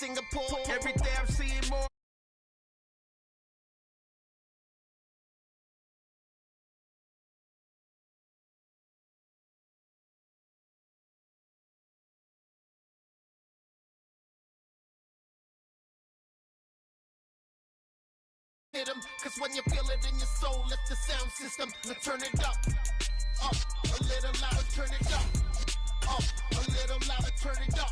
Singapore. Every day I'm seeing more. Hit 'em, 'cause when you feel it in your soul, let the sound system turn it up, a little louder, turn it up, a little louder, turn it up.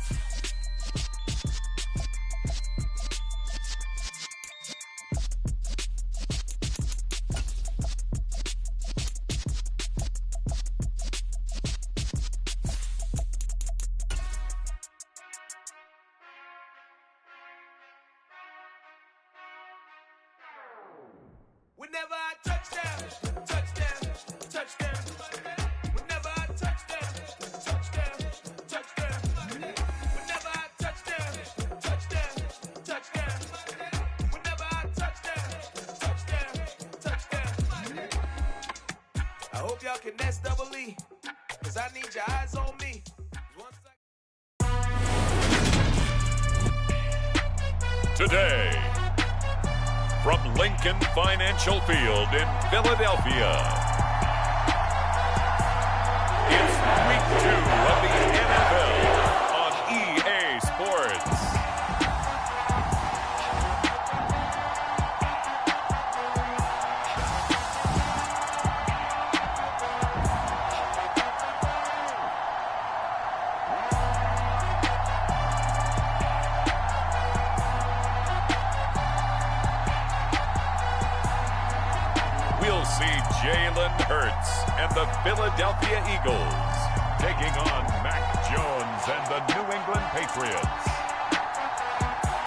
Whenever I touchdown, touchdown, touchdown. Whenever I touchdown, touchdown, touchdown. Whenever I touchdown, touchdown, touchdown. Whenever I touchdown, touchdown. I hope y'all can nest double E, 'cause I need your eyes on me. Today, from Lincoln Financial Field in Philadelphia, it's Week 2 of the NFL on EA Sports. We'll see Jalen Hurts and the Philadelphia Eagles taking on Mac Jones and the New England Patriots.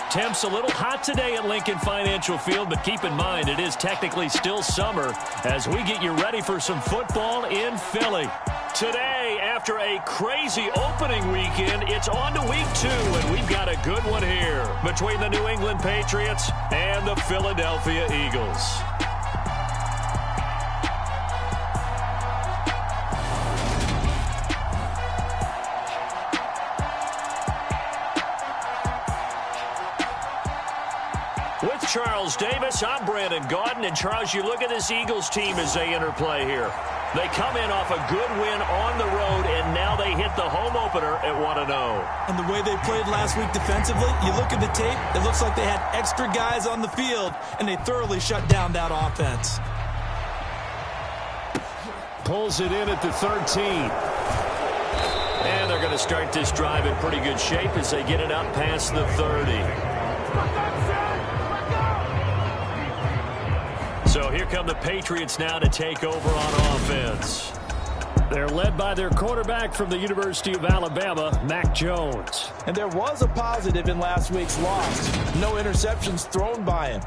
Temps a little hot today at Lincoln Financial Field, but keep in mind it is technically still summer as we get you ready for some football in Philly. Today, after a crazy opening weekend, it's on to Week 2, and we've got a good one here between the New England Patriots and the Philadelphia Eagles. With Charles Davis, I'm Brandon Gaudin. And Charles, you look at this Eagles team as they interplay here. They come in off a good win on the road, and now they hit the home opener at 1-0. And the way they played last week defensively, you look at the tape, it looks like they had extra guys on the field, and they thoroughly shut down that offense. Pulls it in at the 13. And they're going to start this drive in pretty good shape as they get it up past the 30. So here come the Patriots now to take over on offense. They're led by their quarterback from the University of Alabama, Mac Jones. And there was a positive in last week's loss. No interceptions thrown by him.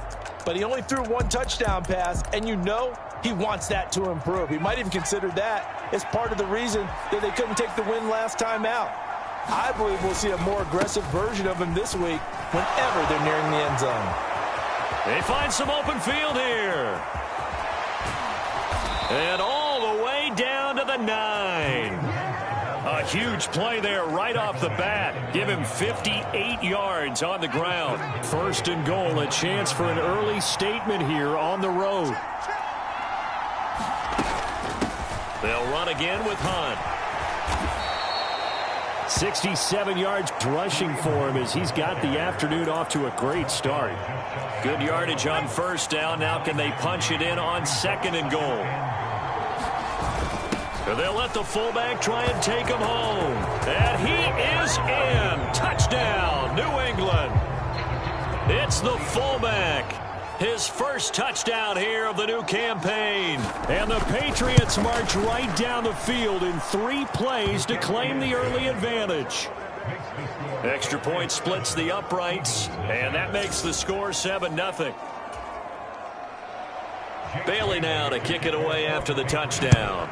But he only threw one touchdown pass, and you know he wants that to improve. He might even consider that as part of the reason that they couldn't take the win last time out. I believe we'll see a more aggressive version of him this week whenever they're nearing the end zone. They find some open field here. And all the way down to the 9. A huge play there right off the bat. Give him 58 yards on the ground. First and goal, a chance for an early statement here on the road. They'll run again with Hunt. 67 yards rushing for him as he's got the afternoon off to a great start. Good yardage on first down. Now can they punch it in on second and goal? They'll let the fullback try and take him home. And he is in. Touchdown, New England. It's the fullback. His first touchdown here of the new campaign. And the Patriots march right down the field in 3 plays to claim the early advantage. Extra point splits the uprights, and that makes the score 7-0. Bailey now to kick it away after the touchdown.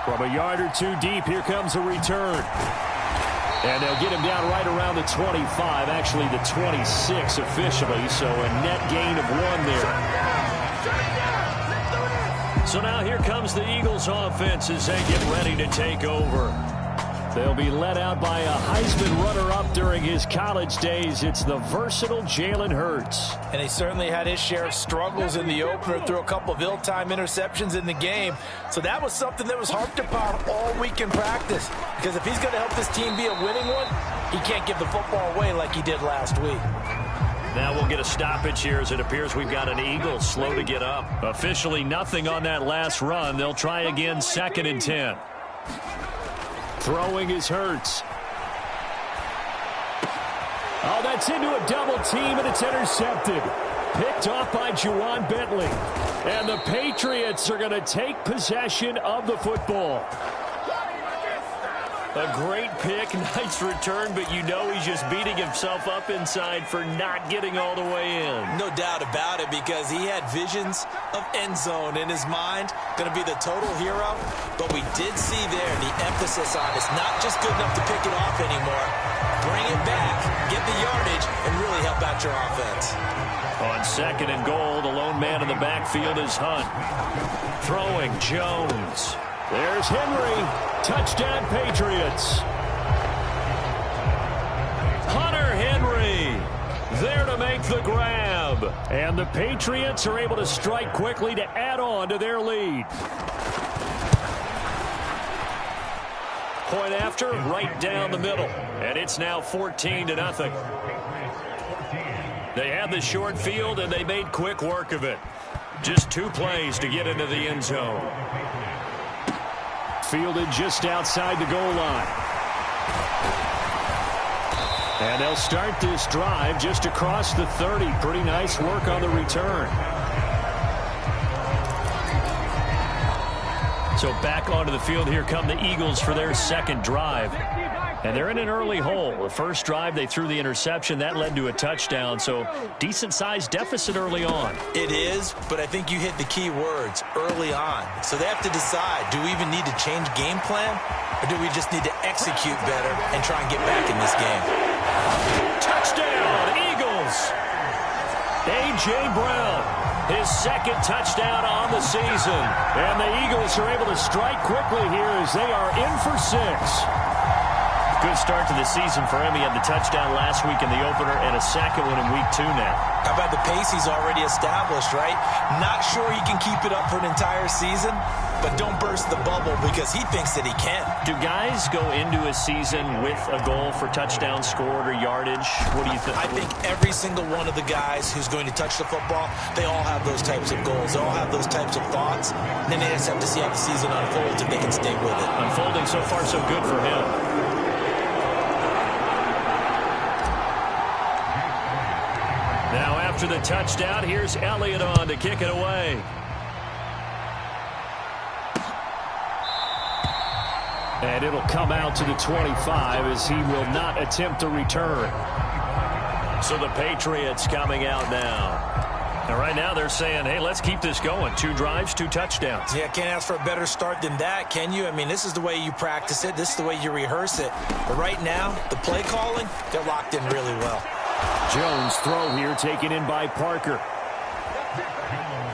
From a yard or two deep, here comes a return. And they'll get him down right around the 25, actually the 26 officially, so a net gain of 1 there. So now here comes the Eagles offense as they get ready to take over. They'll be led out by a Heisman runner-up during his college days. It's the versatile Jalen Hurts. And he certainly had his share of struggles in the opener, threw a couple of ill-timed interceptions in the game. So that was something that was harped upon all week in practice. Because if he's going to help this team be a winning one, he can't give the football away like he did last week. Now we'll get a stoppage here as it appears we've got an Eagles slow to get up. Officially nothing on that last run. They'll try again 2nd and 10. Throwing is Hurts. Oh, that's into a double team, and it's intercepted. Picked off by Juwan Bentley. And the Patriots are going to take possession of the football. A great pick, nice return, but you know he's just beating himself up inside for not getting all the way in. No doubt about it, because he had visions of end zone in his mind. Going to be the total hero. But we did see there the emphasis on it's not just good enough to pick it off anymore. Bring it back, get the yardage, and really help out your offense. On 2nd and goal, the lone man in the backfield is Hunt. Throwing, Jones. There's Henry. Touchdown, Patriots. Hunter Henry there to make the grab. And the Patriots are able to strike quickly to add on to their lead. Point after, right down the middle. And it's now 14-0. They had the short field, and they made quick work of it. Just 2 plays to get into the end zone. Fielded just outside the goal line. And they'll start this drive just across the 30. Pretty nice work on the return. So back onto the field, here come the Eagles for their 2nd drive. And they're in an early hole. The first drive, they threw the interception. That led to a touchdown. So decent-sized deficit early on. It is, but I think you hit the key words, early on. So they have to decide, do we even need to change game plan? Or do we just need to execute better and try and get back in this game? Touchdown, Eagles! A.J. Brown, his 2nd touchdown on the season. And the Eagles are able to strike quickly here as they are in for 6. Good start to the season for him. He had the touchdown last week in the opener and a 2nd one in week 2 now. How about the pace he's already established, right? Not sure he can keep it up for an entire season, but don't burst the bubble because he thinks that he can. Do guys go into a season with a goal for touchdown scored or yardage? What do you think? I think every single one of the guys who's going to touch the football, they all have those types of goals. They all have those types of thoughts. And then they just have to see how the season unfolds if they can stay with it. Unfolding so far so good for him. Now after the touchdown, here's Elliott on to kick it away. And it'll come out to the 25 as he will not attempt a return. So the Patriots coming out now. And right now they're saying, hey, let's keep this going. 2 drives, 2 touchdowns. Yeah, can't ask for a better start than that, can you? I mean, this is the way you practice it. This is the way you rehearse it. But right now, the play calling, they're locked in really well. Jones throw here taken in by Parker.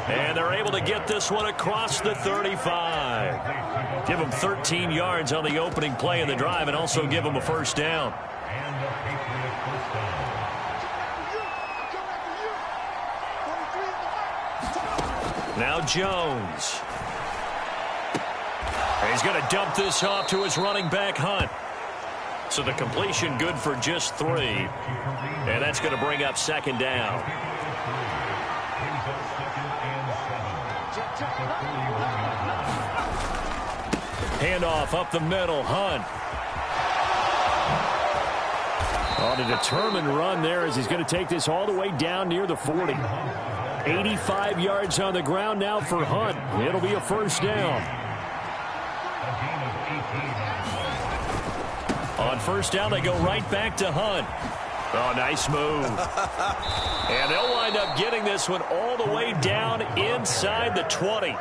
And they're able to get this one across the 35. Give them 13 yards on the opening play of the drive and also give them a 1st down. Now Jones. And he's going to dump this off to his running back, Hunt. So the completion good for just 3. And that's going to bring up 2nd down. Handoff up the middle, Hunt. On a determined run there as he's going to take this all the way down near the 40. 85 yards on the ground now for Hunt. It'll be a 1st down. On 1st down, they go right back to Hunt. Oh, nice move. And they'll wind up getting this one all the way down inside the 20.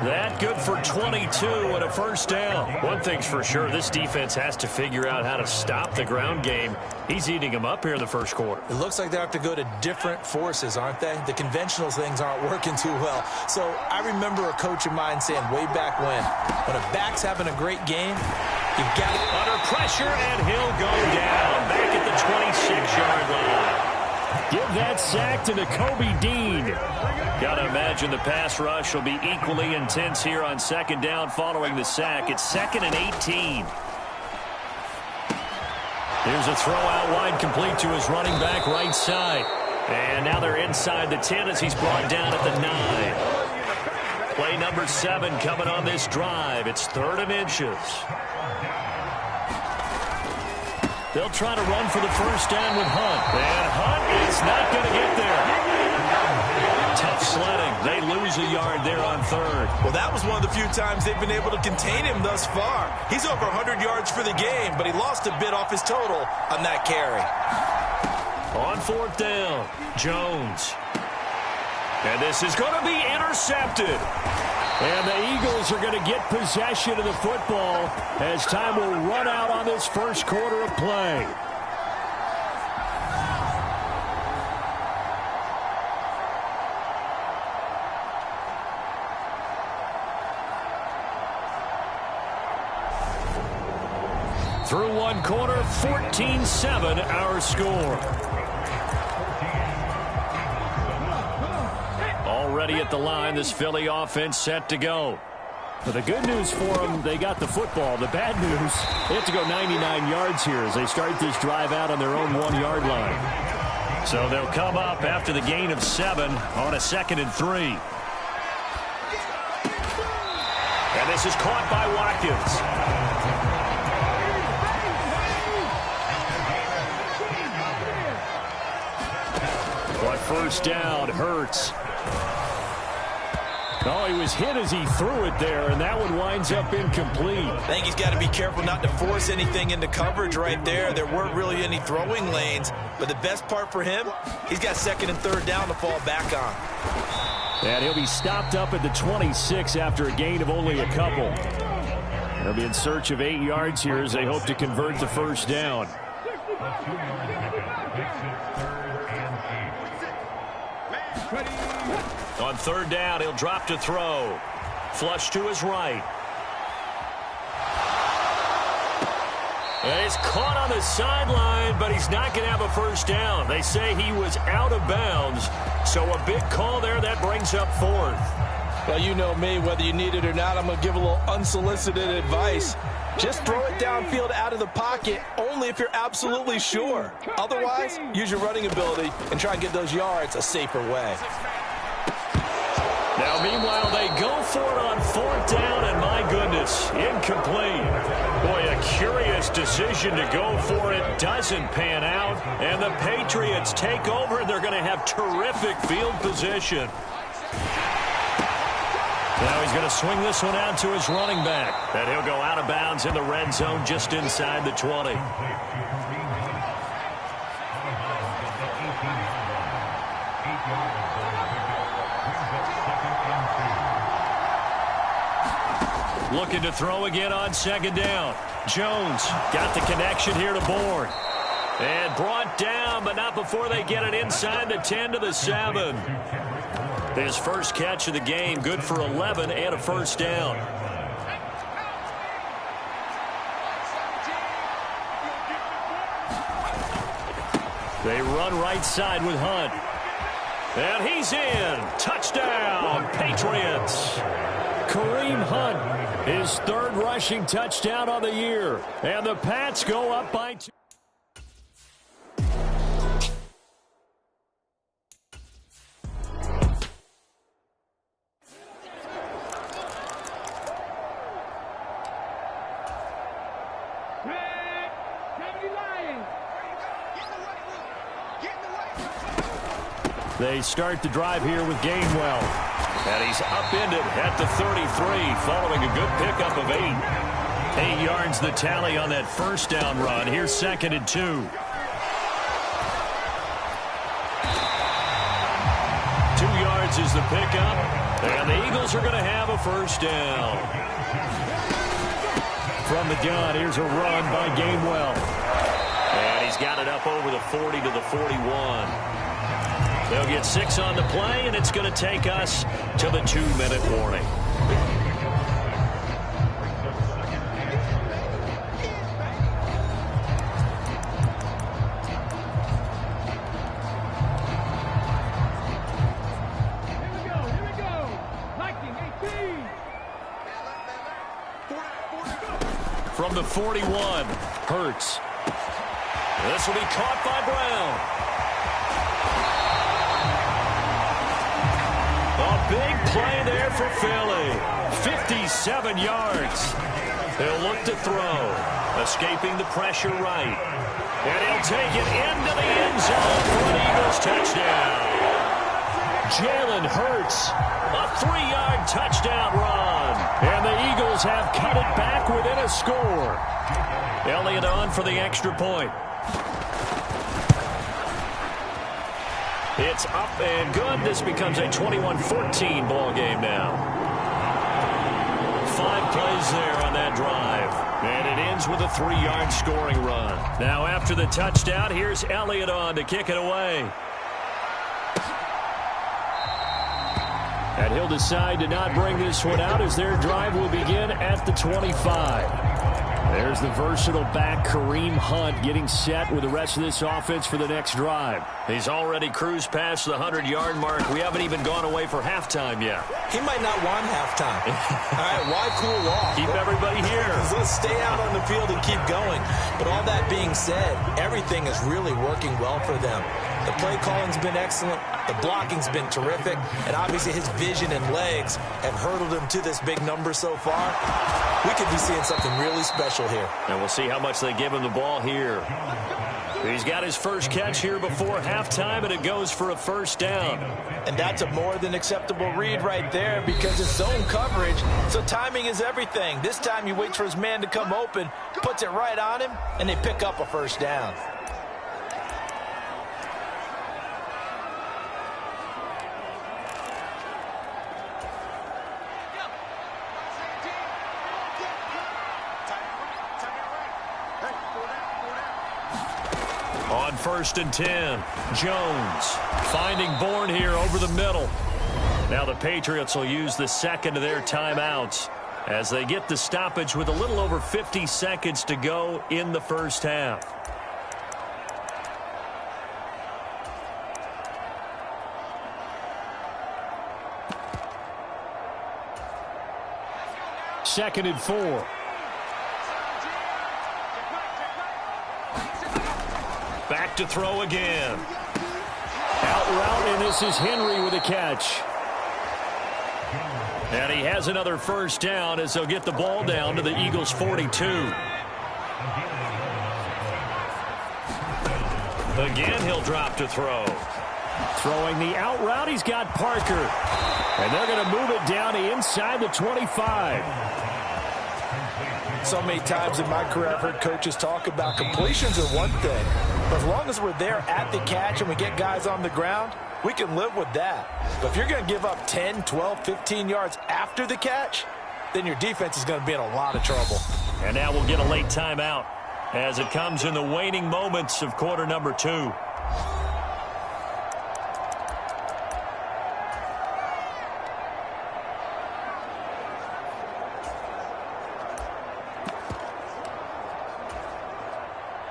That good for 22 and a 1st down. One thing's for sure, this defense has to figure out how to stop the ground game. He's eating them up here in the 1st quarter. It looks like they have to go to different forces, aren't they? The conventional things aren't working too well. So I remember a coach of mine saying way back when a back's having a great game, you've got to... Under pressure, and he'll go down back at the 26-yard line. Give that sack to Nakobe Dean. Got to imagine the pass rush will be equally intense here on second down following the sack. It's 2nd and 18. Here's a throw out wide, complete to his running back right side. And now they're inside the 10 as he's brought down at the 9. Play number 7 coming on this drive. It's 3rd and inches. They'll try to run for the first down with Hunt. And Hunt is not going to get there. Tough sledding. They lose a yard there on 3rd. Well, that was one of the few times they've been able to contain him thus far. He's over 100 yards for the game, but he lost a bit off his total on that carry. On 4th down, Jones. And this is going to be intercepted. And the Eagles are going to get possession of the football as time will run out on this first quarter of play. Through one quarter, 14-7 our score. Already at the line, this Philly offense set to go. But the good news for them, they got the football. The bad news, they have to go 99 yards here as they start this drive out on their own 1-yard line. So they'll come up after the gain of 7 on a 2nd and 3. And this is caught by Watkins. But first down, Hurts. Oh, he was hit as he threw it there, and that one winds up incomplete. I think he's got to be careful not to force anything into coverage right there. There weren't really any throwing lanes, but the best part for him, he's got 2nd and 3rd down to fall back on. And he'll be stopped up at the 26 after a gain of only a couple. They'll be in search of 8 yards here as they hope to convert the first down. On 3rd down, he'll drop to throw. Flush to his right. And he's caught on the sideline, but he's not going to have a first down. They say he was out of bounds, so a big call there that brings up 4th. Well, you know me, whether you need it or not, I'm going to give a little unsolicited advice. Just throw it downfield out of the pocket only if you're absolutely sure. Otherwise, use your running ability and try and get those yards a safer way. Now, meanwhile, they go for it on 4th down, and my goodness, incomplete. Boy, a curious decision to go for it. Doesn't pan out, and the Patriots take over, and they're going to have terrific field position. Now he's going to swing this one out to his running back. And he'll go out of bounds in the red zone just inside the 20. Looking to throw again on 2nd down. Jones got the connection here to Bourne. And brought down, but not before they get it inside the 10 to the 7. His first catch of the game, good for 11 and a first down. They run right side with Hunt. And he's in. Touchdown, Patriots. Kareem Hunt, his 3rd rushing touchdown on the year. And the Pats go up by 2. They start the drive here with Gainwell. And he's upended at the 33 following a good pickup of 8. 8 yards the tally on that first down run. Here's 2nd and 2. 2 yards is the pickup. And the Eagles are going to have a first down. From the gun, here's a run by Gainwell. And he's got it up over the 40 to the 41. They'll get 6 on the play, and it's going to take us to the 2-minute warning. from the 41. Hurts. This will be caught by Brown. A big play there for Philly. 57 yards. He'll look to throw. Escaping the pressure right. And he'll take it into the end zone for an Eagles touchdown. Jalen Hurts, a 3-yard touchdown run. And the Eagles have cut it back within a score. Elliott on for the extra point. It's up and good. This becomes a 21-14 ball game now. 5 plays there on that drive. And it ends with a 3-yard scoring run. Now after the touchdown, here's Elliott on to kick it away. And he'll decide to not bring this one out as their drive will begin at the 25. There's the versatile back, Kareem Hunt, getting set with the rest of this offense for the next drive. He's already cruised past the 100-yard mark. We haven't even gone away for halftime yet. He might not want halftime. All right, why cool off? Keep everybody here. Let's stay out on the field and keep going. But all that being said, everything is really working well for them. The play calling's been excellent. The blocking's been terrific. And obviously his vision and legs have hurdled him to this big number so far. We could be seeing something really special here. And we'll see how much they give him the ball here. He's got his first catch here before halftime, and it goes for a first down. And that's a more than acceptable read right there because it's zone coverage, so timing is everything. This time he waits for his man to come open, puts it right on him, and they pick up a first down. On 1st and 10, Jones finding Bourne here over the middle. Now the Patriots will use the second of their timeouts as they get the stoppage with a little over 50 seconds to go in the first half. Second and 4. Back to throw again. Out route, and this is Henry with a catch. And he has another first down as they'll get the ball down to the Eagles' 42. Again, he'll drop to throw. Throwing the out route, he's got Parker. And they're going to move it down to inside the 25. So many times in my career I've heard coaches talk about completions are one thing, but as long as we're there at the catch and we get guys on the ground, we can live with that. But if you're going to give up 10, 12, 15 yards after the catch, then your defense is going to be in a lot of trouble. And now we'll get a late timeout as it comes in the waning moments of quarter number 2.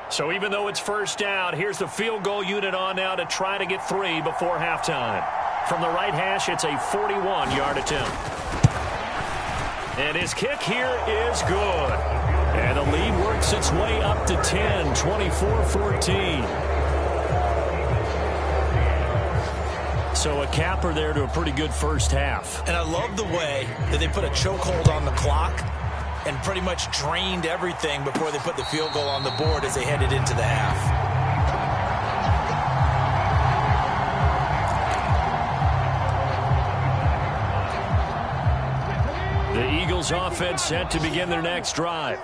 So even though it's first down, here's the field goal unit on now to try to get 3 before halftime. From the right hash, it's a 41-yard attempt. And his kick here is good. And the lead works its way up to 10, 24-14. So a capper there to a pretty good first half. And I love the way that they put a chokehold on the clock and pretty much drained everything before they put the field goal on the board as they headed into the half. The Eagles offense set to begin their next drive.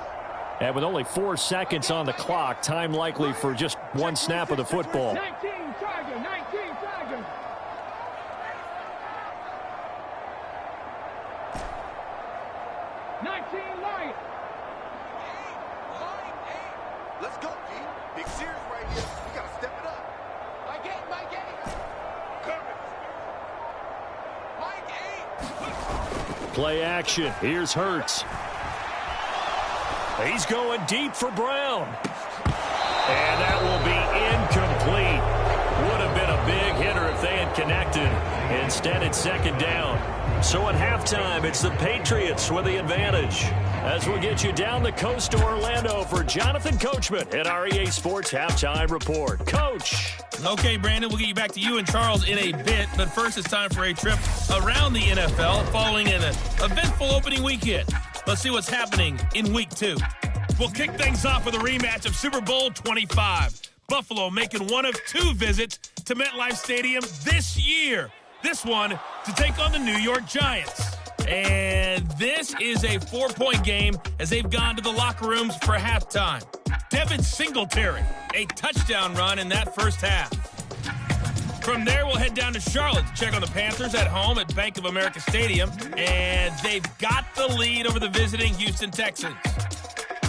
And with only 4 seconds on the clock, time likely for just one snap of the football. 19 Tiger, 19 Tiger. Let's go, G. Big series right here. We got to step it up. Mike 8, Mike 8. Coverage. Mike 8. Play action. Here's Hurts. He's going deep for Brown. And that will be incomplete. Would have been a big hitter if they had connected. Instead, it's second down. So at halftime, it's the Patriots with the advantage. as we'll get you down the coast to Orlando for Jonathan Coachman at our EA Sports Halftime Report. Coach. Okay, Brandon, we'll get you back to you and Charles in a bit, but first it's time for a trip around the NFL following an eventful opening weekend. Let's see what's happening in Week 2. We'll kick things off with a rematch of Super Bowl 25. Buffalo making one of 2 visits to MetLife Stadium this year. This one to take on the New York Giants. And this is a 4-point game as they've gone to the locker rooms for halftime. Devin Singletary, a touchdown run in that first half. From there, we'll head down to Charlotte to check on the Panthers at home at Bank of America Stadium. And they've got the lead over the visiting Houston Texans.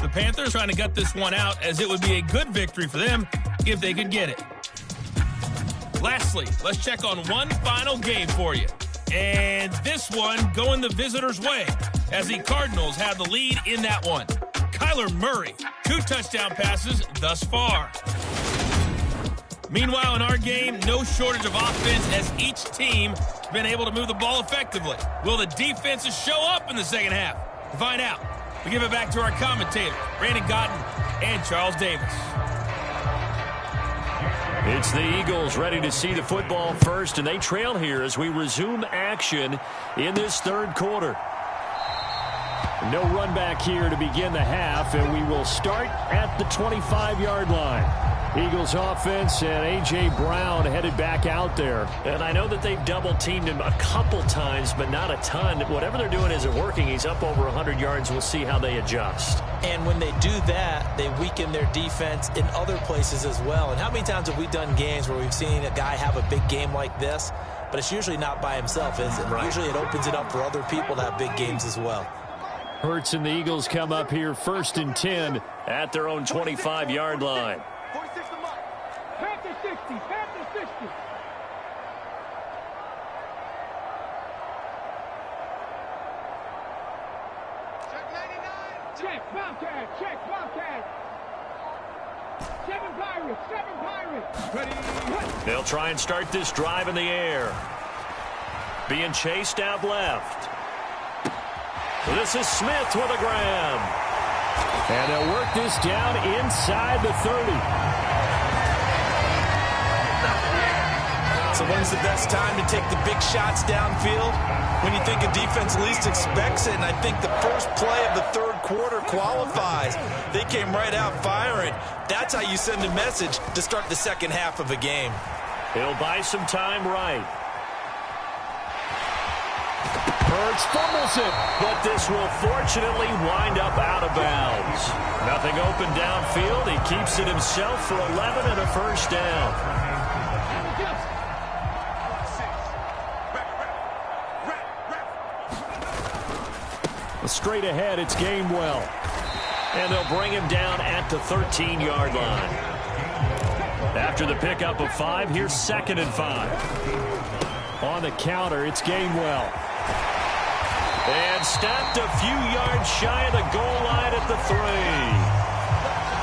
The Panthers trying to gut this one out as it would be a good victory for them if they could get it. Lastly, let's check on one final game for you. And this one going the visitors' way as the Cardinals have the lead in that one. Kyler Murray, 2 touchdown passes thus far. Meanwhile, in our game, no shortage of offense as each team has been able to move the ball effectively. Will the defenses show up in the second half? To find out, we give it back to our commentators, Brandon Gotten and Charles Davis. It's the Eagles ready to see the football first, and they trail here as we resume action in this third quarter. No run back here to begin the half, and we will start at the 25-yard line. Eagles offense and A.J. Brown headed back out there. And I know that they've double-teamed him a couple times, but not a ton. Whatever they're doing isn't working. He's up over 100 yards. We'll see how they adjust. And when they do that, they weaken their defense in other places as well. And how many times have we done games where we've seen a guy have a big game like this, but it's usually not by himself, is it? Right. Usually it opens it up for other people to have big games as well. Hurts and the Eagles come up here 1st and 10 at their own 25-yard line. 46 to mark. Panther 60. Panther 60. Check 99. Check Bobcat. Check Bobcat. 7 Pirates. 7 Pirates. Ready. They'll try and start this drive in the air. Being chased out left. This is Smith with a grab. And they'll work this down inside the 30. So when's the best time to take the big shots downfield? When you think a defense least expects it, and I think the first play of the third quarter qualifies. They came right out firing. That's how you send a message to start the second half of a game. He'll buy some time right. Hurts fumbles it, but this will fortunately wind up out of bounds. Nothing open downfield. He keeps it himself for 11 and a first down. Straight ahead, it's Gainwell. And they'll bring him down at the 13-yard line. After the pickup of 5, here's 2nd and 5. On the counter, it's Gainwell. And stopped a few yards shy of the goal line at the 3.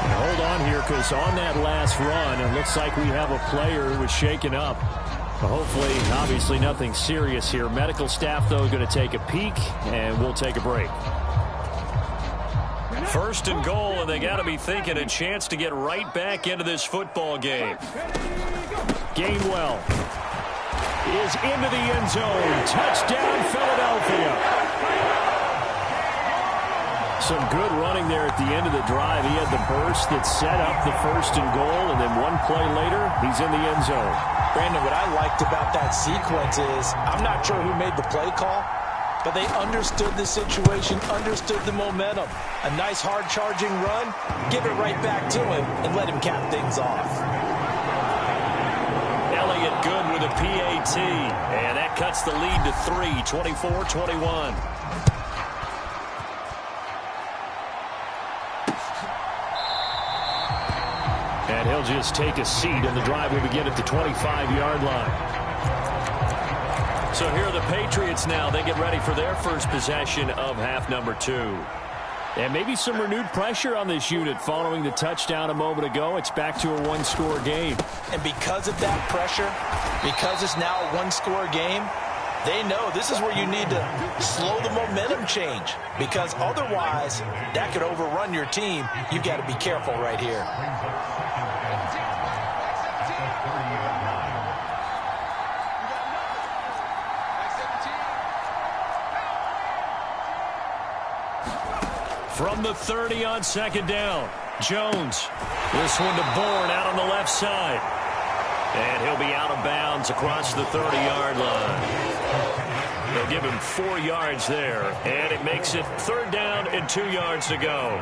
And hold on here, because on that last run, it looks like we have a player who was shaken up. Hopefully, obviously nothing serious here. Medical staff, though, going to take a peek, and we'll take a break. 1st and goal, and they got to be thinking a chance to get right back into this football game. Gainwell is into the end zone. Touchdown, Philadelphia. Some good running there at the end of the drive. He had the burst that set up the 1st and goal, and then one play later, he's in the end zone. Brandon, what I liked about that sequence is I'm not sure who made the play call, but they understood the situation, understood the momentum. A nice hard-charging run, give it right back to him, and let him cap things off. Elliott good with a PAT, and that cuts the lead to 3, 24-21. And he'll just take a seat, and the drive will begin at the 25-yard line. So here are the Patriots now. They get ready for their first possession of half number 2. And maybe some renewed pressure on this unit following the touchdown a moment ago. It's back to a one-score game. And because of that pressure, because it's now a one-score game, They know this is where you need to slow the momentum change, because otherwise that could overrun your team. You've got to be careful right here. From the 30 on second down, Jones. This one to Bourne out on the left side. And he'll be out of bounds across the 30-yard line. They'll give him 4 yards there, and it makes it 3rd down and 2 yards to go.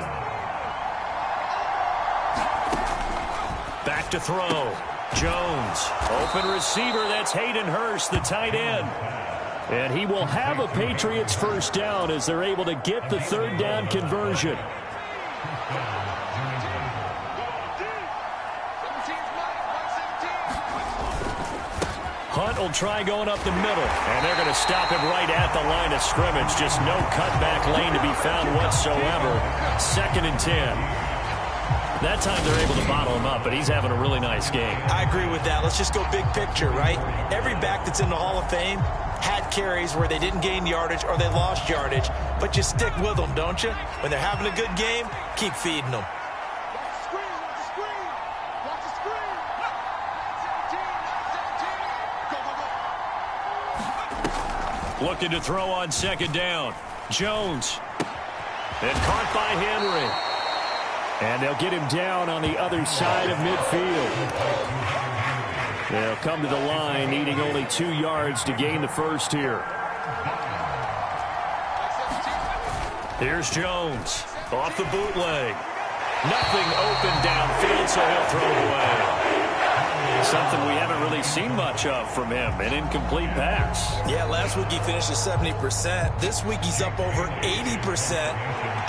Back to throw. Jones. Open receiver, that's Hayden Hurst, the tight end. And he will have a Patriots first down as they're able to get the 3rd down conversion. Hunt will try going up the middle, and they're going to stop him right at the line of scrimmage. Just no cutback lane to be found whatsoever. 2nd and 10. That time they're able to bottle him up, but he's having a really nice game. I agree with that. Let's just go big picture, right? Every back that's in the Hall of Fame had carries where they didn't gain yardage or they lost yardage, but you stick with them, don't you? When they're having a good game, keep feeding them. Looking to throw on second down. Jones. And caught by Henry. And they'll get him down on the other side of midfield. They'll come to the line needing only 2 yards to gain the first here. Here's Jones. Off the bootleg. Nothing open downfield, so he'll throw it away. Something we haven't really seen much of from him, an incomplete pass. Yeah, last week he finished at 70%. This week he's up over 80%.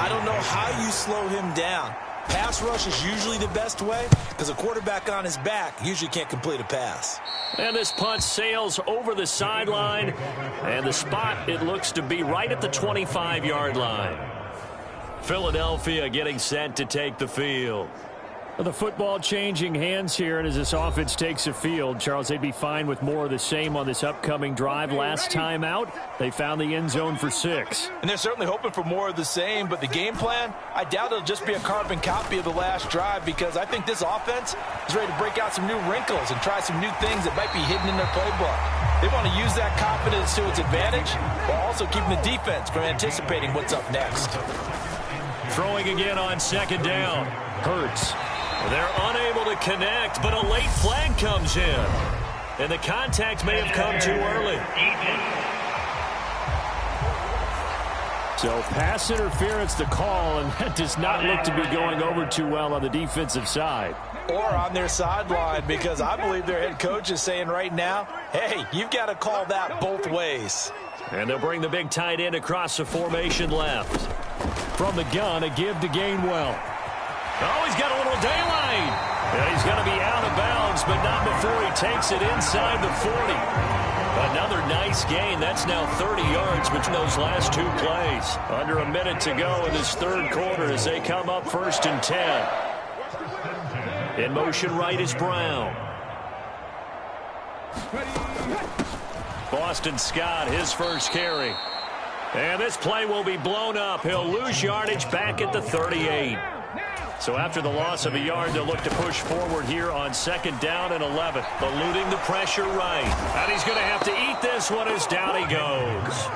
I don't know how you slow him down. Pass rush is usually the best way because a quarterback on his back usually can't complete a pass. And this punt sails over the sideline, and the spot, it looks to be right at the 25-yard line. Philadelphia getting set to take the field. The football changing hands here, and as this offense takes the field, Charles, they'd be fine with more of the same on this upcoming drive. Last time out, they found the end zone for 6. And they're certainly hoping for more of the same, but the game plan, I doubt it'll just be a carbon copy of the last drive, because I think this offense is ready to break out some new wrinkles and try some new things that might be hidden in their playbook. They want to use that confidence to its advantage while also keeping the defense from anticipating what's up next. Throwing again on second down. Hurts. They're unable to connect, but a late flag comes in. And the contact may have come too early. So pass interference the call, and that does not look to be going over too well on the defensive side. Or on their sideline, because I believe their head coach is saying right now, hey, you've got to call that both ways. And they'll bring the big tight end across the formation left. From the gun, a give to Gainwell. Oh, he's got a little daylight. And he's going to be out of bounds, but not before he takes it inside the 40. Another nice gain. That's now 30 yards between those last 2 plays. Under a minute to go in this 3rd quarter as they come up 1st and 10. In motion right is Brown. Boston Scott, his first carry. And this play will be blown up. He'll lose yardage back at the 38. So after the loss of a yard, they'll look to push forward here on 2nd down and 11. Eluding the pressure right. And he's going to have to eat this one as down he goes.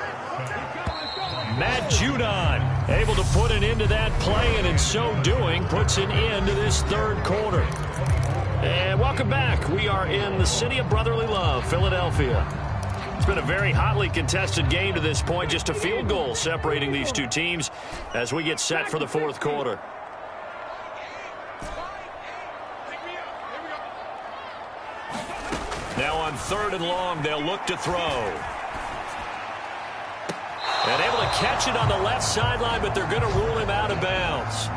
Matt Judon able to put an end to that play, and in so doing puts an end to this 3rd quarter. And welcome back. We are in the city of brotherly love, Philadelphia. It's been a very hotly contested game to this point. Just a field goal separating these two teams as we get set for the 4th quarter. Now on 3rd and long, they'll look to throw. And able to catch it on the left sideline, but they're going to rule him out of bounds.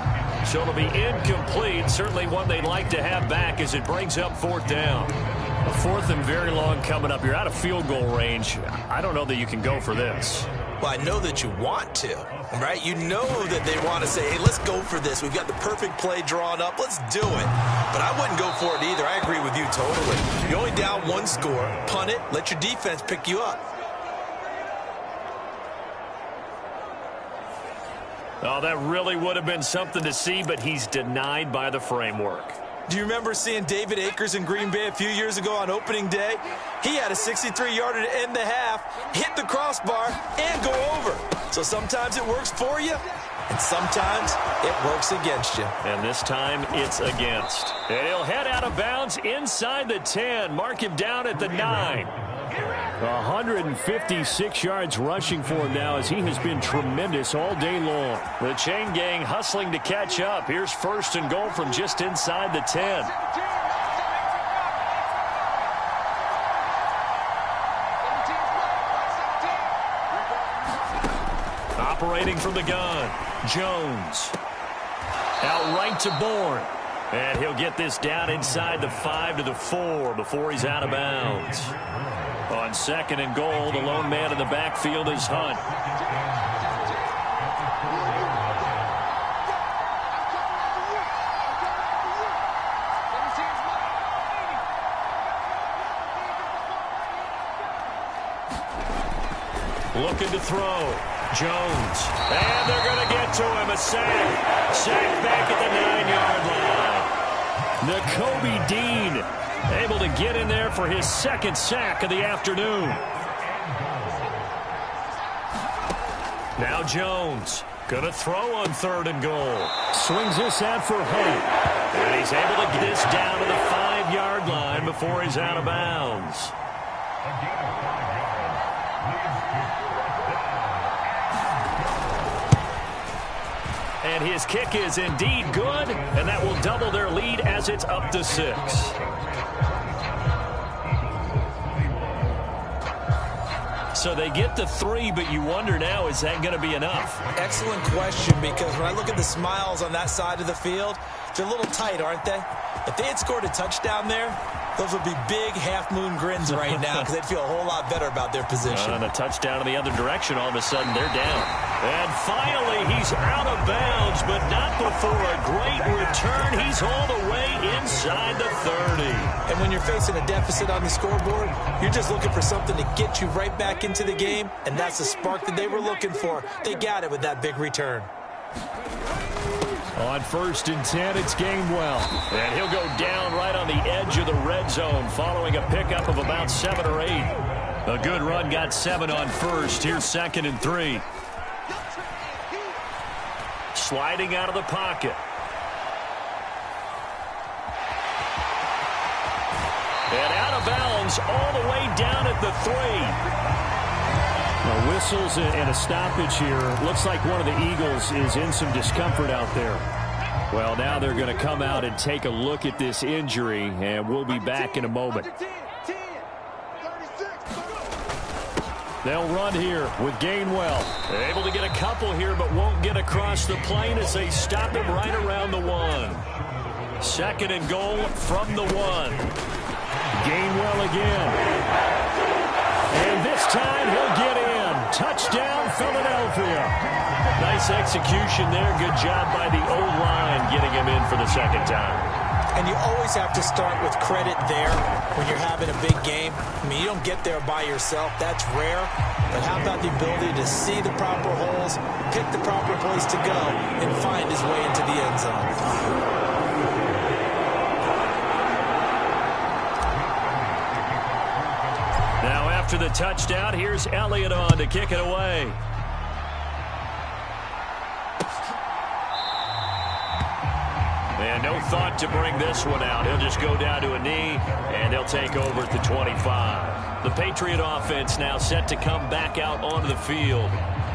So it'll be incomplete. Certainly one they'd like to have back as it brings up 4th down. A 4th and very long coming up. You're out of field goal range. I don't know that you can go for this. Well, I know that you want to, right? You know that they want to say, hey, let's go for this. We've got the perfect play drawn up. Let's do it. But I wouldn't go for it either. I agree with you totally. You're only down 1 score. Punt it. Let your defense pick you up. Oh, that really would have been something to see, but he's denied by the framework. Do you remember seeing David Akers in Green Bay a few years ago on opening day? He had a 63-yarder to end the half, hit the crossbar, and go over. So sometimes it works for you, and sometimes it works against you. And this time it's against. And he'll head out of bounds inside the 10. Mark him down at the 9. 156 yards rushing for him now as he has been tremendous all day long. The chain gang hustling to catch up. Here's first and goal from just inside the 10. Operating from the gun, Jones. Out right to Bourne. And he'll get this down inside the 5 to the 4 before he's out of bounds. On second and goal, the lone man in the backfield is Hunt. Looking to throw. Jones. And they're going to get to him. A sack. Sack back at the 9-yard line. Nakobe Dean able to get in there for his second sack of the afternoon. Now Jones going to throw on third and goal. Swings this out for Hunt. And he's able to get this down to the 5-yard line before he's out of bounds. And his kick is indeed good, and that will double their lead as it's up to 6. So they get the 3, but you wonder now, is that going to be enough? Excellent question, because when I look at the smiles on that side of the field, they're a little tight, aren't they? If they had scored a touchdown there, those would be big half-moon grins right now because they'd feel a whole lot better about their position. And a touchdown in the other direction, all of a sudden they're down. And finally, he's out of bounds, but not before a great return. He's all the way inside the 30. And when you're facing a deficit on the scoreboard, you're just looking for something to get you right back into the game, and that's the spark that they were looking for. They got it with that big return. On first and 10, it's Gainwell. And he'll go down right on the edge of the red zone following a pickup of about 7 or 8. A good run got 7 on first. Here's second and 3. Sliding out of the pocket. And out of bounds all the way down at the 3. Now, whistles and a stoppage here. Looks like one of the Eagles is in some discomfort out there. Well, now they're going to come out and take a look at this injury, and we'll be back in a moment. They'll run here with Gainwell. Able to get a couple here, but won't get across the plane as they stop him right around the 1. Second and goal from the 1. Gainwell again. And this time he'll get in. Touchdown, Philadelphia. Nice execution there. Good job by the O-line getting him in for the second time. And you always have to start with credit there when you're having a big game. I mean, you don't get there by yourself. That's rare. But how about the ability to see the proper holes, pick the proper place to go, and find his way into the end zone? Now after the touchdown, here's Elliott on to kick it away. And no thought to bring this one out. He'll just go down to a knee, and he'll take over at the 25. The Patriot offense now set to come back out onto the field.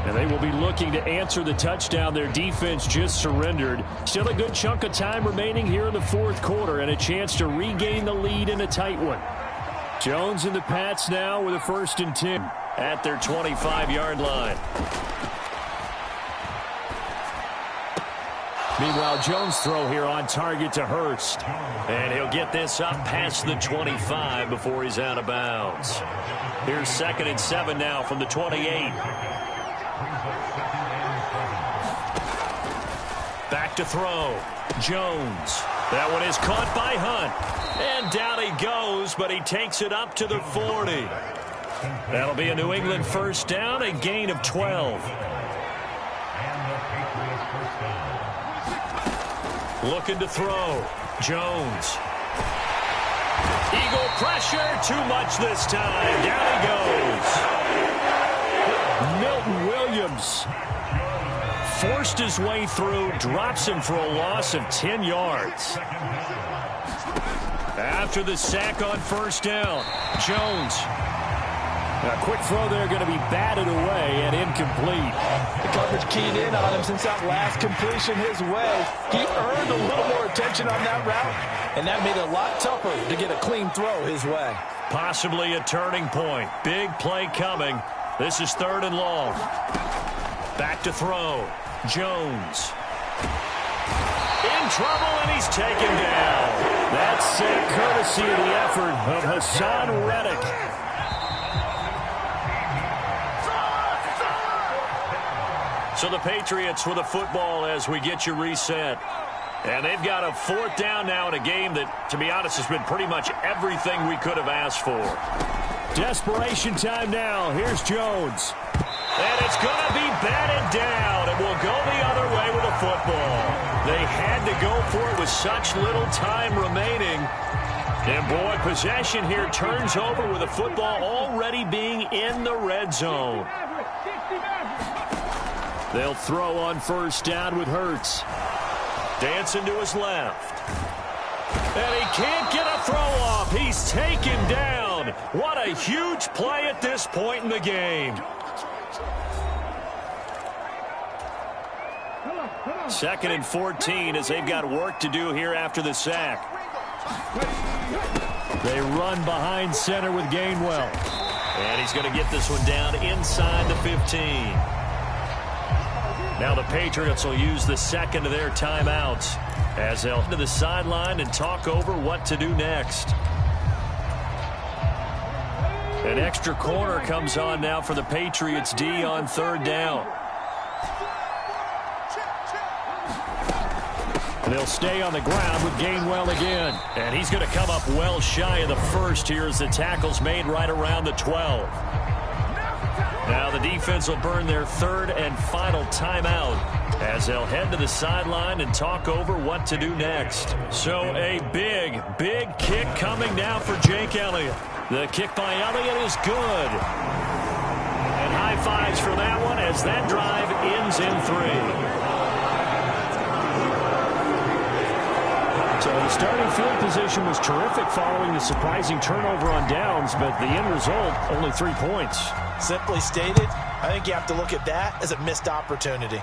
And they will be looking to answer the touchdown their defense just surrendered. Still a good chunk of time remaining here in the fourth quarter and a chance to regain the lead in a tight one. Jones and the Pats now with a 1st and 10 at their 25-yard line. Meanwhile, Jones' throw here on target to Hurst. And he'll get this up past the 25 before he's out of bounds. Here's 2nd and 7 now from the 28. Back to throw. Jones. That one is caught by Hunt. And down he goes, but he takes it up to the 40. That'll be a New England 1st down, a gain of 12. Looking to throw. Jones. Eagle pressure. Too much this time. Down he goes. Milton Williams forced his way through. Drops him for a loss of 10 yards. After the sack on first down. Jones. A quick throw there going to be batted away and incomplete. The coverage keyed in on him since that last completion his way. He earned a little more attention on that route, and that made it a lot tougher to get a clean throw his way. Possibly a turning point. Big play coming. This is 3rd and long. Back to throw. Jones. In trouble, and he's taken down. That's courtesy of the effort of Hassan Reddick. So the Patriots with a football as we get you reset. And they've got a 4th down now in a game that, to be honest, has been pretty much everything we could have asked for. Desperation time now. Here's Jones. And it's going to be batted down. It will go the other way with a football. They had to go for it with such little time remaining. And, boy, possession here turns over with a football already being in the red zone. They'll throw on first down with Hurts. Dancing to his left. And he can't get a throw off. He's taken down. What a huge play at this point in the game. 2nd and 14 as they've got work to do here after the sack. They run behind center with Gainwell. And he's going to get this one down inside the 15. Now the Patriots will use the 2nd of their timeouts as they'll head to the sideline and talk over what to do next. An extra corner comes on now for the Patriots D on 3rd down. They'll stay on the ground with Gainwell again. And he's going to come up well shy of the first here as the tackle's made right around the 12. Now the defense will burn their 3rd and final timeout as they'll head to the sideline and talk over what to do next. So a big, big kick coming now for Jake Elliott. The kick by Elliott is good. And high fives for that one as that drive ends in 3. So the starting field position was terrific following the surprising turnover on downs, but the end result, only 3 points. Simply stated, I think you have to look at that as a missed opportunity.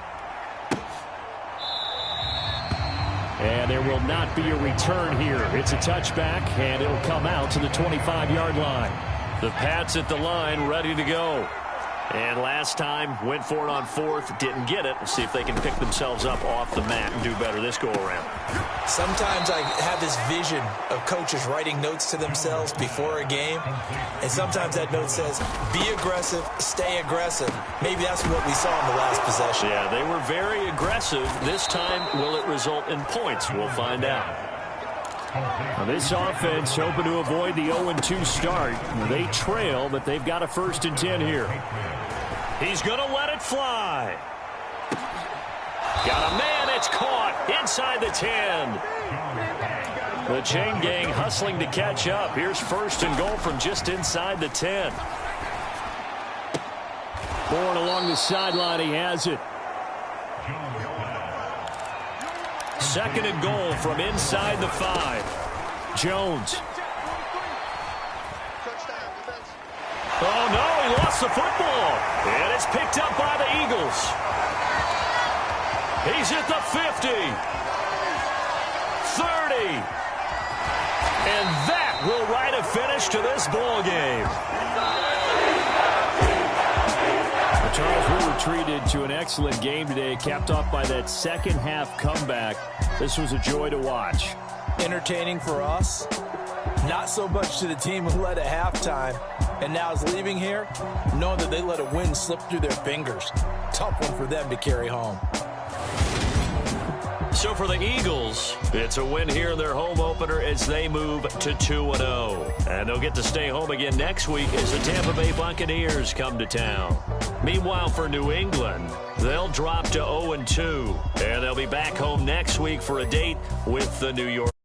And there will not be a return here. It's a touchback, and it'll come out to the 25-yard line. The Pats at the line, ready to go. And last time, went for it on 4th, didn't get it. We'll see if they can pick themselves up off the mat and do better this go-around. Sometimes I have this vision of coaches writing notes to themselves before a game, and sometimes that note says, be aggressive, stay aggressive. Maybe that's what we saw in the last possession. Yeah, they were very aggressive. This time, will it result in points? We'll find out. Now this offense hoping to avoid the 0-2 start. They trail, but they've got a 1st and 10 here. He's going to let it fly. Got a man. It's caught inside the 10. The chain gang hustling to catch up. Here's 1st and goal from just inside the 10. Born along the sideline. He has it. 2nd and goal from inside the 5. Jones. Oh, no, he lost the football. And it's picked up by the Eagles. He's at the 50. 30. And that will write a finish to this ball game. Charles, we were treated to an excellent game today, capped off by that second-half comeback. This was a joy to watch. Entertaining for us. Not so much to the team who led at halftime and now is leaving here knowing that they let a win slip through their fingers. Tough one for them to carry home. So for the Eagles, it's a win here in their home opener as they move to 2-0. And they'll get to stay home again next week as the Tampa Bay Buccaneers come to town. Meanwhile, for New England, they'll drop to 0-2. And they'll be back home next week for a date with the New York